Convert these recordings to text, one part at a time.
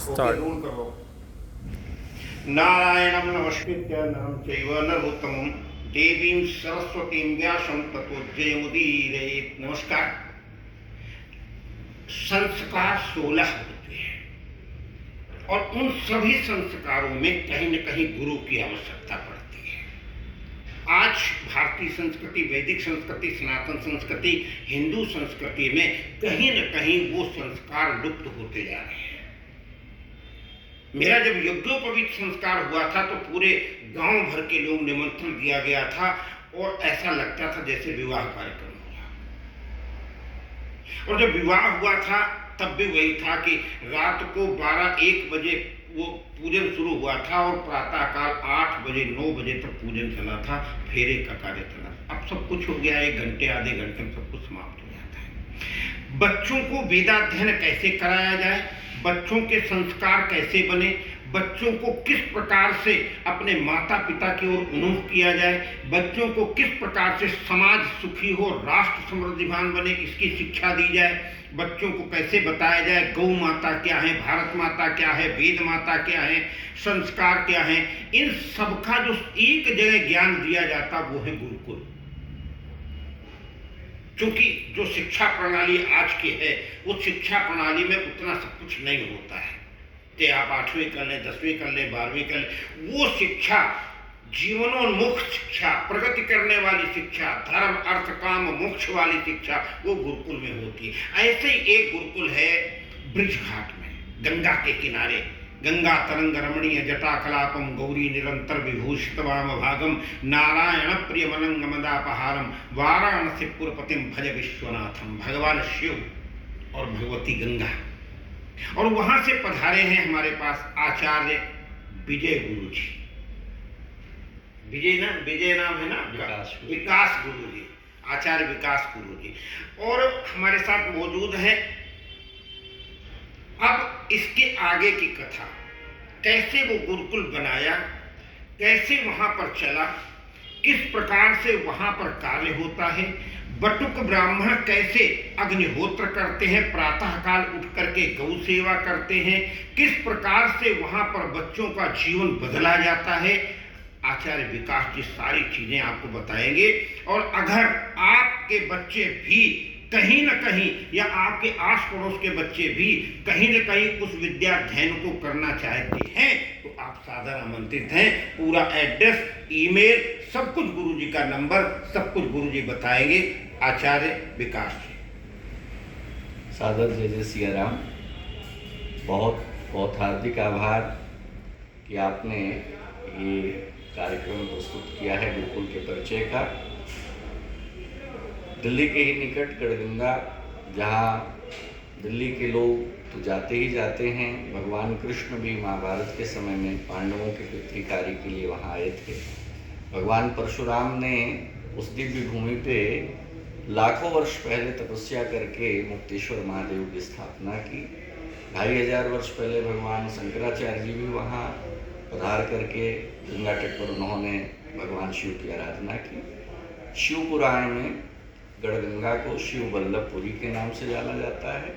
Start. Role करो। नारायणं नमस्कृत्य नरं चैव नरोत्तमं देवीं सरस्वतीं व्यासं ततो जयमुदीरयेत्। नमस्कार। संस्कार 16 होते हैं और उन सभी संस्कारों में कहीं न कहीं गुरु की आवश्यकता पड़ती है। आज भारतीय संस्कृति, वैदिक संस्कृति, सनातन संस्कृति, हिंदू संस्कृति में कहीं न कहीं वो संस्कार लुप्त होते जा रहे हैं। मेरा जब यज्ञोपवीत संस्कार हुआ था तो पूरे गांव भर के लोग निमंत्रण दिया गया था और ऐसा लगता था जैसे विवाह कार्यक्रम हुआ। और जब विवाह हुआ था तब भी वही था कि रात को 12-1 बजे वो पूजन शुरू हुआ था और प्रातःकाल 8 बजे 9 बजे तक पूजन चला था, फेरे का कार्य चला। अब सब कुछ हो गया, 1 घंटे आधे घंटे में सब कुछ समाप्त हो जाता है। बच्चों को वेदाध्ययन कैसे कराया जाए, बच्चों के संस्कार कैसे बने, बच्चों को किस प्रकार से अपने माता पिता की ओर उन्मुख किया जाए, बच्चों को किस प्रकार से समाज सुखी हो, राष्ट्र समृद्धिमान बने, इसकी शिक्षा दी जाए। बच्चों को कैसे बताया जाए गौ माता क्या है, भारत माता क्या है, वेद माता क्या है, संस्कार क्या है। इन सबका जो एक जगह ज्ञान दिया जाता वो है गुरुकुल। क्योंकि जो शिक्षा प्रणाली आज की है उस शिक्षा प्रणाली में उतना सब कुछ नहीं होता है। चाहे आप 8वीं कर लें, 10वीं कर लें, 12वीं कर लें, वो शिक्षा जीवनोन्मुख शिक्षा, प्रगति करने वाली शिक्षा, धर्म अर्थ काम मोक्ष वाली शिक्षा वो गुरुकुल में होती है। ऐसे ही एक गुरुकुल है ब्रिज घाट में, गंगा के किनारे। गंगा तरंग रमणीय जटाकलापम गौरी निरंतर विभूषित वाम भागम नारायण प्रिय मलंग मदापहारम वाराणसी पुरपतिम भज विश्वनाथम। भगवान शिव और भगवती गंगा, और वहां से पधारे हैं हमारे पास आचार्य विजय गुरु जी। विजय नाम है ना, विकास गुरु जी, आचार्य विकास गुरु जी, और हमारे साथ मौजूद है। अब इसके आगे की कथा, कैसे वो गुरुकुल बनाया, कैसे वहां पर चला, किस प्रकार से वहां पर कार्य होता है, बटुक ब्राह्मण कैसे अग्निहोत्र करते हैं, प्रातःकाल उठ करके गौ सेवा करते हैं, किस प्रकार से वहां पर बच्चों का जीवन बदला जाता है, आचार्य विकास जी सारी चीजें आपको बताएंगे। और अगर आपके बच्चे भी कहीं न कहीं या आपके आस पड़ोस के बच्चे भी कहीं न कहीं उस विद्याध्ययन को करना चाहते हैं तो आप सादर आमंत्रित हैं। पूरा एड्रेस, ईमेल, सब कुछ गुरुजी का नंबर, सब कुछ गुरुजी बताएंगे। आचार्य विकास जी। सादर जय जय सिया राम। बहुत बहुत हार्दिक आभार कि आपने ये कार्यक्रम प्रस्तुत किया है गुरुकुल के परिचय का। दिल्ली के ही निकट गढ़गंगा, जहाँ दिल्ली के लोग तो जाते ही जाते हैं, भगवान कृष्ण भी महाभारत के समय में पांडवों के पितृ कार्य के लिए वहाँ आए थे। भगवान परशुराम ने उस दिव्य भूमि पे लाखों वर्ष पहले तपस्या करके मुक्तेश्वर महादेव की स्थापना की। 2500 वर्ष पहले भगवान शंकराचार्य जी भी वहाँ पधार करके गंगा तट पर उन्होंने भगवान शिव की आराधना की। शिव पुराण में गढ़गंगा को शिव वल्लभपुरी के नाम से जाना जाता है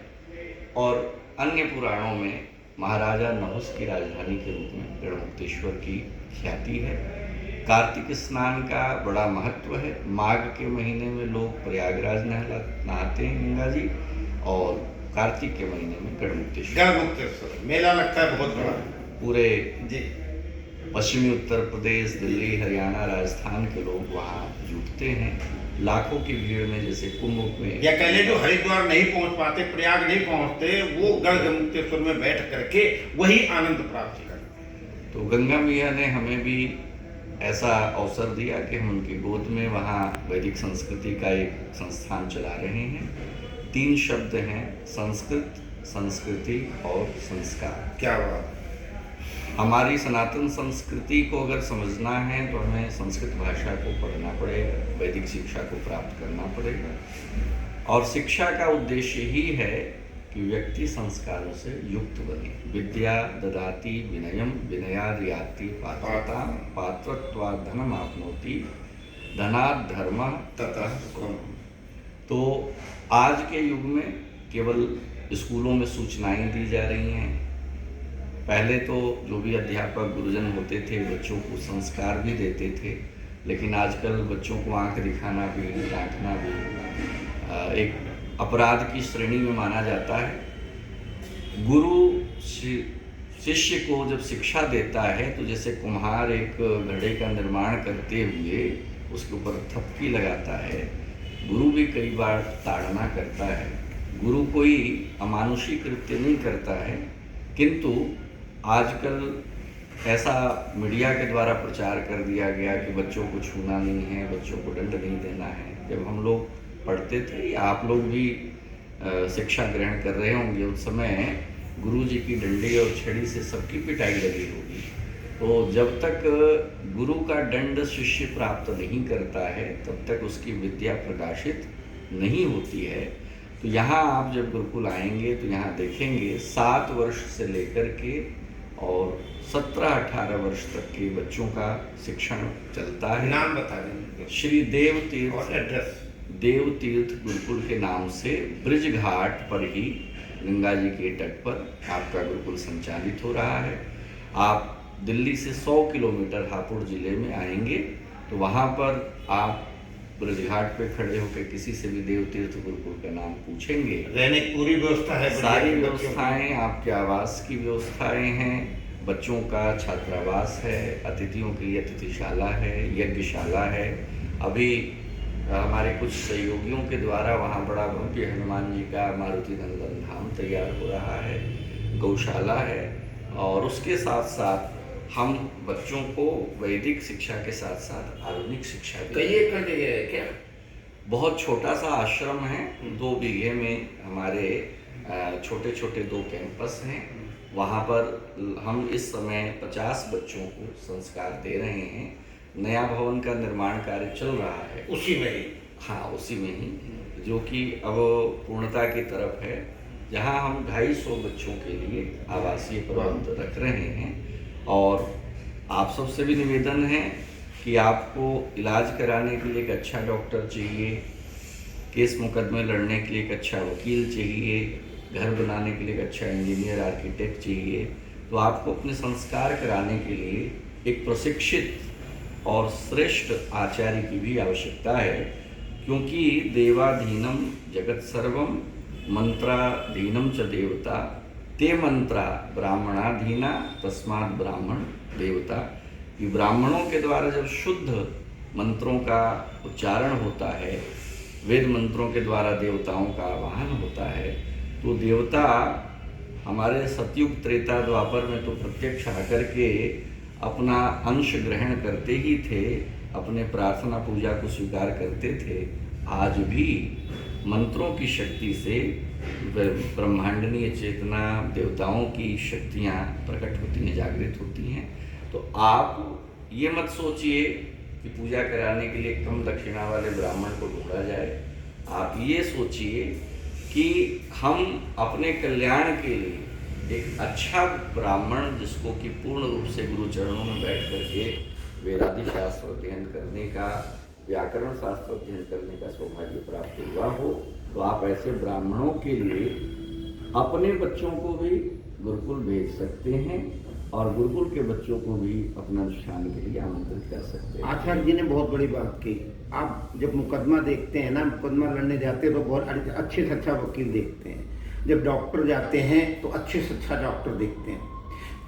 और अन्य पुराणों में महाराजा नहुस की राजधानी के रूप में गढ़मुक्तेश्वर की ख्याति है। कार्तिक स्नान का बड़ा महत्व है। माघ के महीने में लोग प्रयागराज नहाते हैं गंगा जी, और कार्तिक के महीने में गढ़मुक्तेश्वर मेला लगता है बहुत बड़ा। पूरे पश्चिमी उत्तर प्रदेश, दिल्ली, हरियाणा, राजस्थान के लोग वहाँ जुटते हैं लाखों की भीड़ में। जैसे कुंभ में, या कह ले जो हरिद्वार नहीं पहुंच पाते, प्रयाग नहीं पहुंचते, वो गढ़मुक्तेश्वर में बैठ करके वही आनंद प्राप्त करते हैं। तो गंगा मैया ने हमें भी ऐसा अवसर दिया कि हम उनकी गोद में वहाँ वैदिक संस्कृति का एक संस्थान चला रहे हैं। 3 शब्द हैं, संस्कृत, संस्कृति और संस्कार। क्या बात। हमारी सनातन संस्कृति को अगर समझना है तो हमें संस्कृत भाषा को पढ़ना पड़ेगा, वैदिक शिक्षा को प्राप्त करना पड़ेगा। और शिक्षा का उद्देश्य ही है कि व्यक्ति संस्कारों से युक्त बने। विद्या ददाति विनयम विनयाद याति पात्रता पात्रत्वात् धनम आपनोति धनात् धर्मः ततः सुखम। तो आज के युग में केवल स्कूलों में सूचनाएं दी जा रही हैं, पहले तो जो भी अध्यापक गुरुजन होते थे बच्चों को संस्कार भी देते थे, लेकिन आजकल बच्चों को आंख दिखाना भी, डांटना भी एक अपराध की श्रेणी में माना जाता है। गुरु शिष्य को जब शिक्षा देता है तो जैसे कुम्हार एक घड़े का निर्माण करते हुए उसके ऊपर थपकी लगाता है, गुरु भी कई बार ताड़ना करता है। गुरु कोई अमानुषी कृत्य नहीं करता है, किंतु आजकल ऐसा मीडिया के द्वारा प्रचार कर दिया गया कि बच्चों को छूना नहीं है, बच्चों को दंड नहीं देना है। जब हम लोग पढ़ते थे या आप लोग भी शिक्षा ग्रहण कर रहे होंगे, उस समय गुरुजी की डंडी और छड़ी से सबकी पिटाई लगी होगी। तो जब तक गुरु का दंड शिष्य प्राप्त नहीं करता है तब तक उसकी विद्या प्रकाशित नहीं होती है। तो यहाँ आप जब गुरुकुल आएंगे तो यहाँ देखेंगे 7 वर्ष से लेकर के और 17-18 वर्ष तक के बच्चों का शिक्षण चलता है। नाम बता देंगे। श्री देव तीर्थ और एड्रेस देव तीर्थ गुरुकुल के नाम से ब्रिज घाट पर ही गंगा जी के तट पर आपका गुरुकुल संचालित हो रहा है। आप दिल्ली से 100 किलोमीटर हापुड़ जिले में आएंगे तो वहाँ पर आप ब्रिज घाट पे खड़े होकर किसी से भी देव तीर्थ गुरुकुल का नाम पूछेंगे। रहने की पूरी व्यवस्था है, सारी व्यवस्थाएं, आपके आवास की व्यवस्थाएं हैं, बच्चों का छात्रावास है, अतिथियों के लिए अतिथिशाला है, यज्ञशाला है। अभी हमारे कुछ सहयोगियों के द्वारा वहाँ बड़ा भव्य हनुमान जी का मारुति नंदन धाम तैयार हो रहा है, गौशाला है, और उसके साथ साथ हम बच्चों को वैदिक शिक्षा के साथ साथ आधुनिक शिक्षा भी कई एकड़ जगह है क्या? बहुत छोटा सा आश्रम है, 2 बीघे में हमारे छोटे छोटे 2 कैंपस हैं। वहाँ पर हम इस समय 50 बच्चों को संस्कार दे रहे हैं। नया भवन का निर्माण कार्य चल रहा है उसी में ही। हाँ, उसी में ही, जो कि अब पूर्णता की तरफ है, जहाँ हम 250 बच्चों के लिए आवासीय प्रबंध रख रहे हैं। और आप सबसे भी निवेदन है कि आपको इलाज कराने के लिए एक अच्छा डॉक्टर चाहिए, केस मुकदमे लड़ने के लिए एक अच्छा वकील चाहिए, घर बनाने के लिए एक अच्छा इंजीनियर आर्किटेक्ट चाहिए, तो आपको अपने संस्कार कराने के लिए एक प्रशिक्षित और श्रेष्ठ आचार्य की भी आवश्यकता है। क्योंकि देवाधीनम जगत सर्वम मंत्राधीनम च देवता ते मंत्रा ब्राह्मणाधीना तस्मात् ब्राह्मण देवता। कि ब्राह्मणों के द्वारा जब शुद्ध मंत्रों का उच्चारण होता है, वेद मंत्रों के द्वारा देवताओं का आवाहन होता है, तो देवता हमारे सतयुग त्रेता द्वापर में तो प्रत्यक्ष आकर के अपना अंश ग्रहण करते ही थे, अपने प्रार्थना पूजा को स्वीकार करते थे। आज भी मंत्रों की शक्ति से ब्रह्मांडनीय चेतना, देवताओं की शक्तियाँ प्रकट होती हैं, जागृत होती हैं। तो आप ये मत सोचिए कि पूजा कराने के लिए कम दक्षिणा वाले ब्राह्मण को ढूंढा जाए। आप ये सोचिए कि हम अपने कल्याण के लिए एक अच्छा ब्राह्मण, जिसको कि पूर्ण रूप से गुरु चरणों में बैठ करके वेदादि शास्त्र अध्ययन करने का, व्याकरण शास्त्र अध्ययन करने का सौभाग्य प्राप्त हुआ हो, तो आप ऐसे ब्राह्मणों के लिए अपने बच्चों को भी गुरुकुल भेज सकते हैं और गुरुकुल के बच्चों को भी अपना अनुष्ठान के लिए आमंत्रित कर सकते हैं। आचार्य जी ने बहुत बड़ी बात की। आप जब मुकदमा देखते हैं ना, मुकदमा लड़ने जाते हैं तो बहुत अच्छे से अच्छा वकील देखते हैं। जब डॉक्टर जाते हैं तो अच्छे से अच्छा डॉक्टर देखते हैं।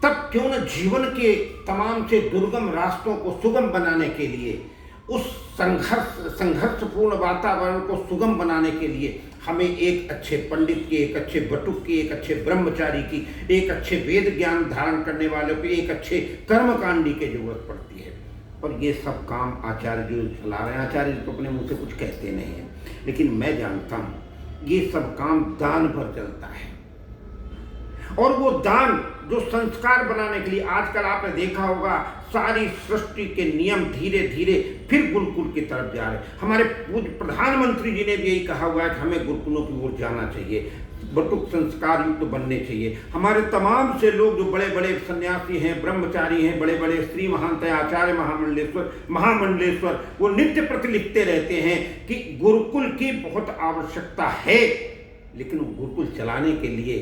तब क्यों न जीवन के तमाम से दुर्गम रास्तों को सुगम बनाने के लिए, उस संघर्षपूर्ण वातावरण को सुगम बनाने के लिए हमें एक अच्छे पंडित की, एक अच्छे बटुक की, एक अच्छे ब्रह्मचारी की, एक अच्छे वेद ज्ञान धारण करने वालों की, एक अच्छे कर्मकांडी की जरूरत पड़ती है। और ये सब काम आचार्य जी चला रहे हैं। आचार्य जी तो अपने मुँह से कुछ कहते नहीं हैं, लेकिन मैं जानता हूँ ये सब काम दान पर चलता है। और वो दान जो संस्कार बनाने के लिए, आजकल आपने देखा होगा सारी सृष्टि के नियम धीरे धीरे फिर गुरुकुल की तरफ जा रहे हैं। हमारे पूज्य प्रधानमंत्री जी ने भी यही कहा हुआ है कि हमें गुरुकुलों की ओर जाना चाहिए, बटुक संस्कार युक्त बनने चाहिए। हमारे तमाम से लोग जो बड़े बड़े सन्यासी हैं, ब्रह्मचारी हैं, बड़े बड़े श्री महंत हैं, आचार्य महामंडलेश्वर, वो नित्य प्रति लिखते रहते हैं कि गुरुकुल की बहुत आवश्यकता है, लेकिन गुरुकुल चलाने के लिए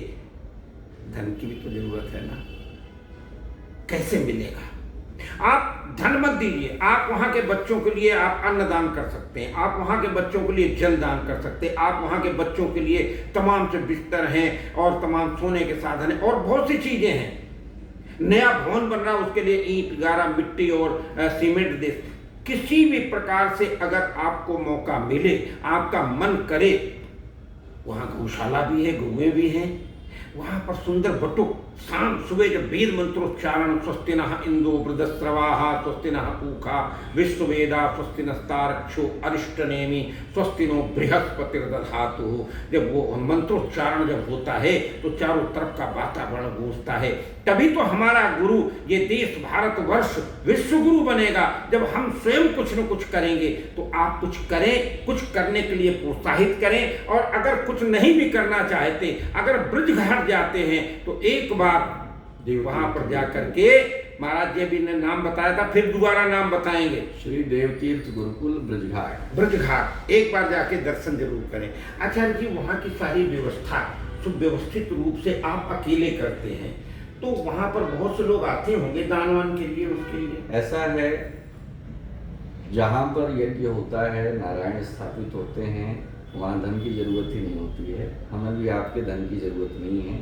धन की भी तो जरूरत है ना। कैसे मिलेगा? आप धन मत दीजिए, आप वहाँ के बच्चों के लिए आप अन्नदान कर सकते हैं, आप वहाँ के बच्चों के लिए जल दान कर सकते हैं, आप वहाँ के बच्चों के लिए तमाम से बिस्तर हैं और तमाम सोने के साधन हैं और बहुत सी चीज़ें हैं। नया भवन बन रहा है, उसके लिए ईंट गारा मिट्टी और सीमेंट दे। किसी भी प्रकार से अगर आपको मौका मिले, आपका मन करे, वहाँ गौशाला भी है, गौएं भी हैं, वहाँ पर सुंदर बटुक, शाम सुबह जब वेद मंत्रोच्चारण, स्वस्ति नः इंदो वृद्धस्रवाः स्वस्ति नः पूषा विश्ववेदा स्वस्ति नस्तारक्षो अरिष्टनेमि स्वस्ति नो बृहस्पतिर्दधातु, जब वो मंत्रोच्चारण जब होता है तो चारों तरफ का वातावरण गूंजता है। तभी तो हमारा गुरु, ये देश भारतवर्ष विश्व गुरु बनेगा जब हम स्वयं कुछ न कुछ करेंगे। तो आप कुछ करें, कुछ करने के लिए प्रोत्साहित करें, और अगर कुछ नहीं भी करना चाहते, अगर ब्रज घाट जाते हैं तो एक बार वहां पर जाकर के, महाराज जी अभी ने नाम बताया था, फिर दोबारा नाम बताएंगे, श्री देवतीर्थ गुरुकुल ब्रजघाट, ब्रजघाट एक बार जाके दर्शन जरूर करें। आचार्य जी, वहाँ की सारी व्यवस्था सुव्यवस्थित रूप से आप अकेले करते हैं, तो वहाँ पर बहुत से लोग आते होंगे दानवान के लिए, उसके लिए? ऐसा है, जहाँ पर यज्ञ होता है, नारायण स्थापित होते हैं, वहाँ धन की जरूरत ही नहीं होती है। हमें भी आपके धन की जरूरत नहीं है।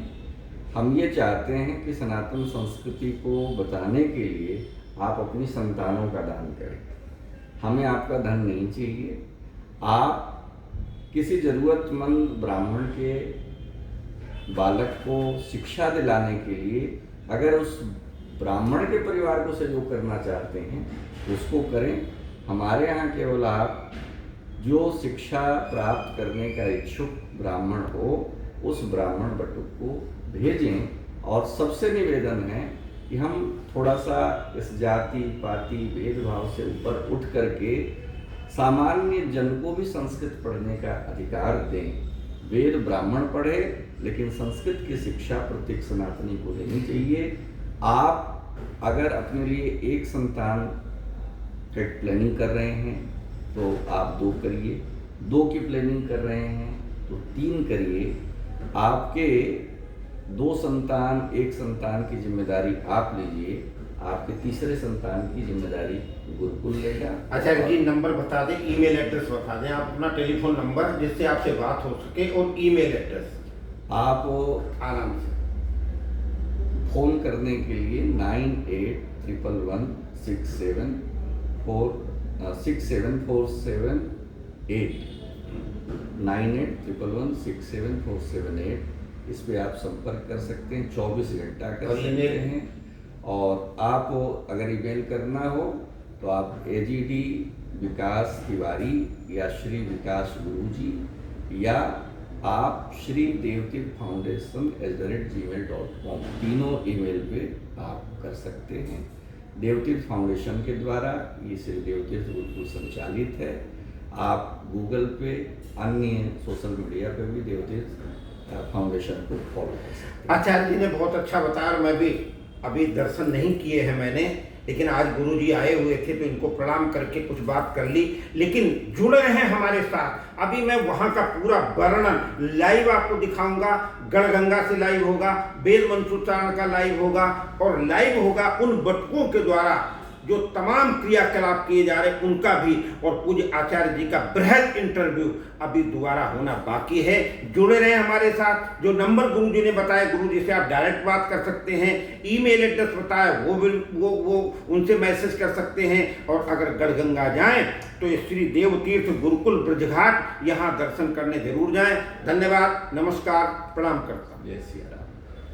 हम ये चाहते हैं कि सनातन संस्कृति को बताने के लिए आप अपनी संतानों का दान करें। हमें आपका धन नहीं चाहिए। आप किसी ज़रूरतमंद ब्राह्मण के बालक को शिक्षा दिलाने के लिए अगर उस ब्राह्मण के परिवार को सहयोग करना चाहते हैं उसको करें। हमारे यहाँ केवल आप जो शिक्षा प्राप्त करने का इच्छुक ब्राह्मण हो उस ब्राह्मण बटुक को भेजें। और सबसे निवेदन है कि हम थोड़ा सा इस जाति पाति भेदभाव से ऊपर उठ करके सामान्य जन को भी संस्कृत पढ़ने का अधिकार दें। वेद ब्राह्मण पढ़े, लेकिन संस्कृत की शिक्षा प्रत्येक सनातनी को देनी चाहिए। आप अगर अपने लिए एक संतान की प्लानिंग कर रहे हैं तो आप 2 करिए, 2 की प्लानिंग कर रहे हैं तो 3 करिए। आपके 2 संतान, 1 संतान की जिम्मेदारी आप लीजिए, आपके तीसरे संतान की जिम्मेदारी गुरुकुल लेगा। आचार्य जी, नंबर बता दें, ईमेल एड्रेस बता दें, आप अपना टेलीफोन नंबर जिससे आपसे बात हो सके, और ईमेल एड्रेस। आप आराम से फ़ोन करने के लिए 9811674748 9811674748 इस पे आप संपर्क कर सकते हैं, 24 घंटा कर सकते हैं। और आप अगर ईमेल करना हो तो आप AGD विकास तिवारी या श्री विकास गुरुजी या आप श्री देवतीर्थ फाउंडेशन @gmail.com तीनों ईमेल पे आप कर सकते हैं। देवतीर्थ फाउंडेशन के द्वारा ये श्री देवतीर्थ गुरुकुल संचालित है। आप गूगल पे, अन्य सोशल मीडिया पे भी देवतीर्थ फाउंडेशन को फॉलो कर सकते हैं। आचार्य जी ने बहुत अच्छा बताया, और मैं भी अभी दर्शन नहीं किए हैं मैंने, लेकिन आज गुरुजी आए हुए थे तो इनको प्रणाम करके कुछ बात कर ली। लेकिन जुड़े हैं हमारे साथ। अभी मैं वहाँ का पूरा वर्णन लाइव आपको दिखाऊंगा। गढ़गंगा से लाइव होगा, वेद मंत्रोच्चारण का लाइव होगा, और लाइव होगा उन बटुकों के द्वारा जो तमाम क्रियाकलाप किए जा रहे हैं उनका भी, और पूज्य आचार्य जी का बृहद इंटरव्यू अभी दोबारा होना बाकी है। जुड़े रहे हमारे साथ। जो नंबर गुरुजी ने बताया, गुरुजी से आप डायरेक्ट बात कर सकते हैं। ईमेल एड्रेस बताया, वो उनसे मैसेज कर सकते हैं। और अगर गढ़गंगा जाएं तो ये श्री देवतीर्थ गुरुकुल ब्रजघाट, यहाँ दर्शन करने जरूर जाएं। धन्यवाद, नमस्कार, प्रणाम करता हूँ। जय सिया राम।